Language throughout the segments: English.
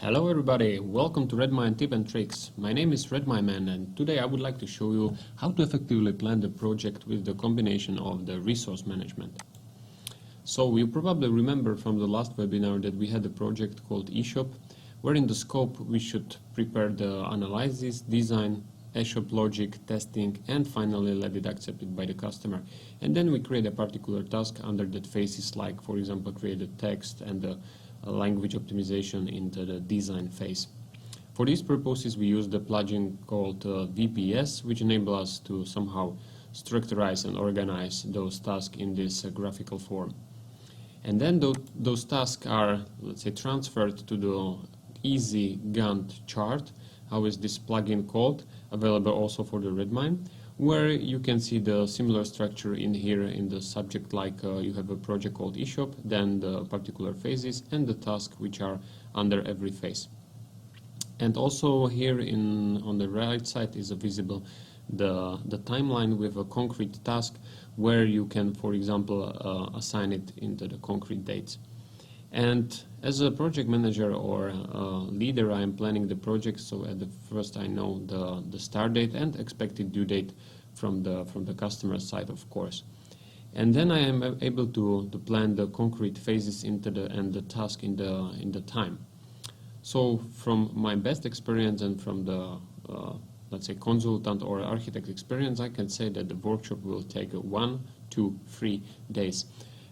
Hello everybody, welcome to Redmine Tip and Tricks. My name is Redmine Man and today I would like to show you how to effectively plan the project with the combination of the resource management. So you probably remember from the last webinar that we had a project called eShop, where in the scope we should prepare the analysis, design, eShop logic, testing, and finally let it accepted by the customer. And then we create a particular task under that phases, like for example create a text and the language optimization into the design phase. For these purposes we use the plugin called VPS, which enables us to somehow structurize and organize those tasks in this graphical form. And then those tasks are, let's say, transferred to the easy Gantt chart. How is this plugin called? Available also for the Redmine, where you can see the similar structure in here in the subject, like you have a project called eShop, then the particular phases and the tasks which are under every phase. And also here on the right side is visible the timeline with a concrete task where you can, for example, assign it into the concrete dates. And as a project manager or leader, I am planning the project, so at the first I know the start date and expected due date from the customer side, of course. And then I am able to plan the concrete phases into the task in the time. So from my best experience and from the let's say consultant or architect experience, I can say that the workshop will take 1, 2, 3 days.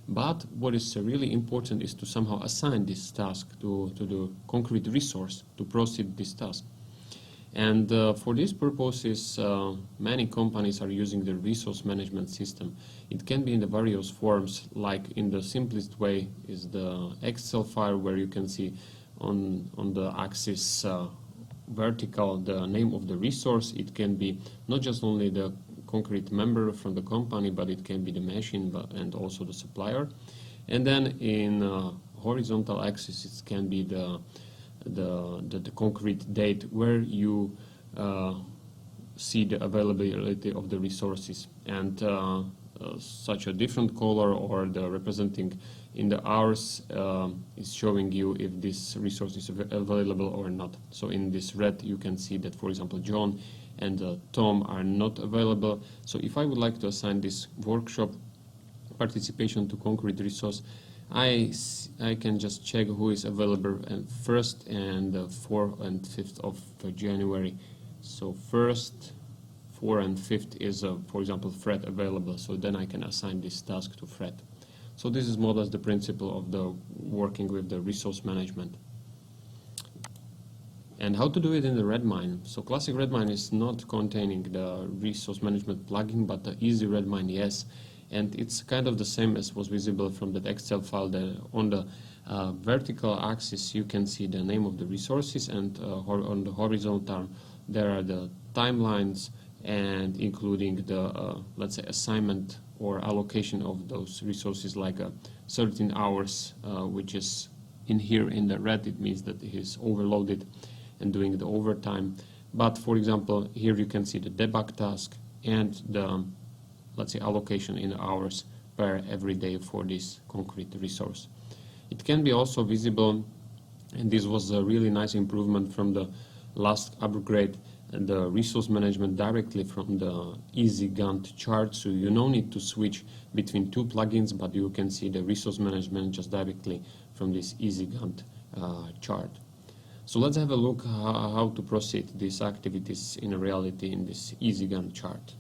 But what is really important is to somehow assign this task to the concrete resource to proceed this task. And for these purposes, many companies are using the resource management system. It can be in the various forms, like in the simplest way is the Excel file, where you can see on the axis vertical the name of the resource. It can be not just only the concrete member from the company, but it can be the machine and also the supplier. And then in horizontal axis it can be the concrete date where you see the availability of the resources, and such a different color or the representing in the hours is showing you if this resource is available or not. So in this red you can see that, for example, John and Tom are not available. So if I would like to assign this workshop participation to concrete resource, I can just check who is available and 1st and 4th and 5th of January. So 1st, 4th and 5th is, for example, Fred available. So then I can assign this task to Fred. So this is more or less the principle of the working with the resource management. And how to do it in the Redmine. So classic Redmine is not containing the resource management plugin, but the easy Redmine, yes. And it's kind of the same as was visible from that Excel file. On the vertical axis you can see the name of the resources, and on the horizontal there are the timelines, and including the let's say assignment or allocation of those resources, like 13 hours, which is in here in the red. It means that it is overloaded and doing the overtime. But for example, here you can see the debug task and the, let's say, allocation in hours per every day for this concrete resource. It can be also visible, and this was a really nice improvement from the last upgrade, the resource management directly from the easy Gantt chart. So you no need to switch between two plugins, but you can see the resource management just directly from this easy Gantt chart. So let's have a look how to proceed these activities in reality in this easy Gantt chart.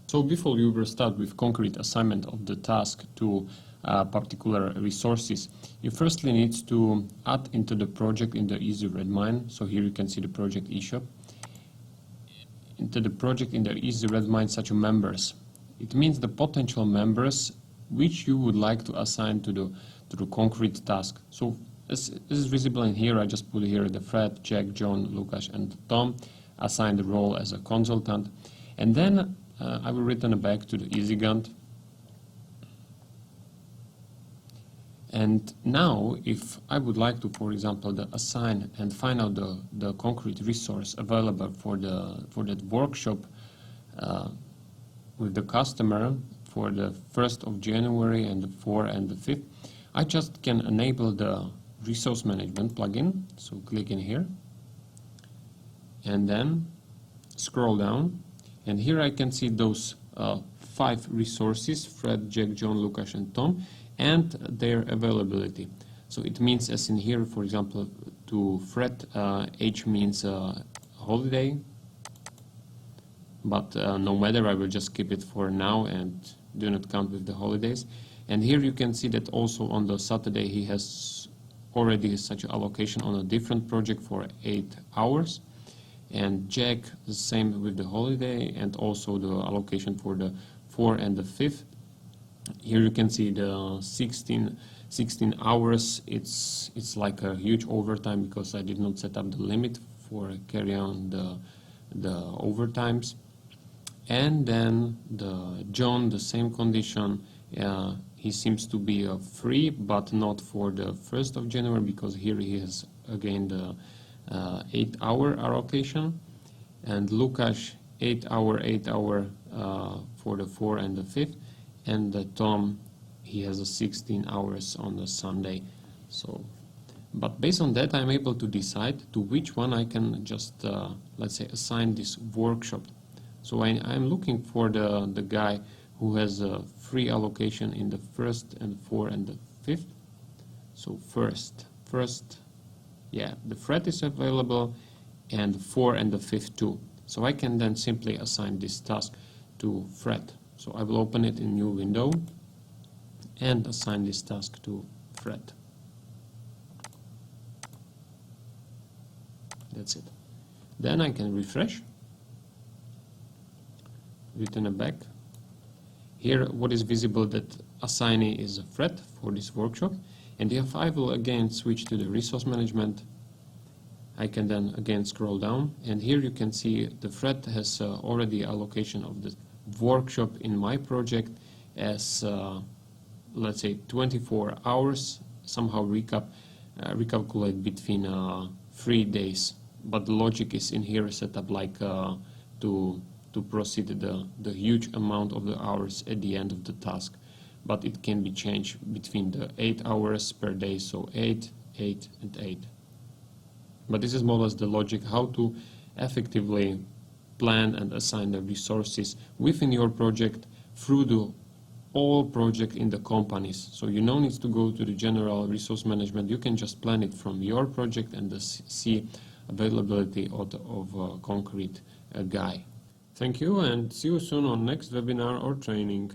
So before you will start with concrete assignment of the task to particular resources, you firstly need to add into the project in the easy Redmine. So here you can see the project eShop. Into the project in the easy Redmine such a members. It means the potential members which you would like to assign to the concrete task. So this is visible in here. I just put here the Fred, Jack, John, Lucas and Tom, assign the role as a consultant, and then I will return back to the easy Gantt. And now if I would like to, for example, assign and find out the concrete resource available for that workshop with the customer for the 1st of January and the 4th and the 5th, I just can enable the Resource Management plugin. So click in here and then scroll down, and here I can see those 5 resources: Fred, Jack, John, Lukasz and Tom, and their availability. So it means, as in here, for example, to Fred, H means holiday, but no matter, I will just keep it for now and do not count with the holidays. And here you can see that also on the Saturday he has already such allocation on a different project for 8 hours. And Jack, the same with the holiday, and also the allocation for the 4th and the 5th. Here you can see the 16 hours. It's like a huge overtime because I did not set up the limit for carry on the overtimes. And then the John, the same condition. He seems to be free, but not for the 1st of January, because here he has again the 8-hour allocation. And Lukasz, 8 hour for the 4th and the 5th. And Tom, he has a 16 hours on the Sunday. So, but based on that, I'm able to decide to which one I can just, let's say, assign this workshop. So I'm looking for the guy who has a free allocation in the 1st and 4th and the 5th. So first, yeah, the Fred is available, and the 4th and the 5th too. So I can then simply assign this task to Fred. So I will open it in a new window and assign this task to Fred. That's it. Then I can refresh, return it back. Here what is visible, that assignee is a Fred for this workshop. And if I will again switch to the resource management, I can then again scroll down, and here you can see the Fred has already allocation of the workshop in my project as let's say 24 hours, somehow recalculate between 3 days, but the logic is in here set up like to proceed the huge amount of the hours at the end of the task, but it can be changed between the 8 hours per day, so 8, 8 and 8. But this is more or less the logic how to effectively plan and assign the resources within your project through the all project in the companies. So you no need to go to the general resource management. You can just plan it from your project and see availability of a concrete guy. Thank you, and see you soon on next webinar or training.